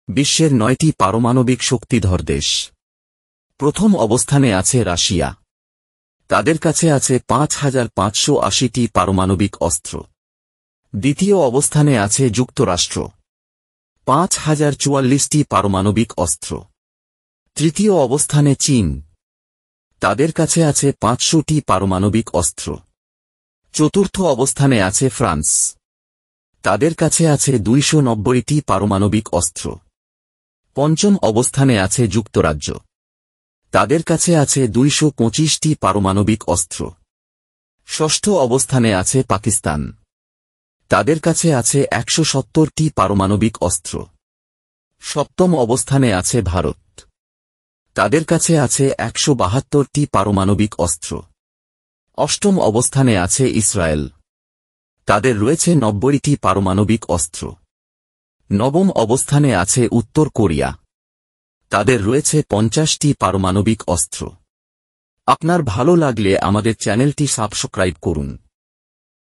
বিশ্বের 9টি পারমাণবিক শক্তিধর দেশ। প্রথম অবস্থানে আছে রাশিয়া। তাদের কাছে আছে 5580টি পারমাণবিক অস্ত্র। দ্বিতীয় অবস্থানে আছে যুক্তরাষ্ট্র, 5044টি পারমাণবিক অস্ত্র। তৃতীয় অবস্থানে চীন, তাদের কাছে আছে 500টি পারমাণবিক অস্ত্র। চতুর্থ অবস্থানে আছে ফ্রান্স, তাদের কাছে আছে 290টি পারমাণবিক অস্ত্র। পঞ্চম অবস্থানে আছে যুক্তরাজ্য, তাদের কাছে আছে 225টি পারমাণবিক অস্ত্র। ষষ্ঠ অবস্থানে আছে পাকিস্তান, তাদের কাছে আছে 170টি পারমাণবিক অস্ত্র। সপ্তম অবস্থানে আছে ভারত, তাদের কাছে আছে 172টি পারমাণবিক অস্ত্র। অষ্টম অবস্থানে আছে ইসরায়েল, তাদের রয়েছে 90টি পারমাণবিক অস্ত্র। নবম অবস্থানে আছে উত্তর কোরিয়া, তাদের রয়েছে 50টি পারমাণবিক অস্ত্র। আপনার ভালো লাগলে আমাদের চ্যানেলটি সাবস্ক্রাইব করুন।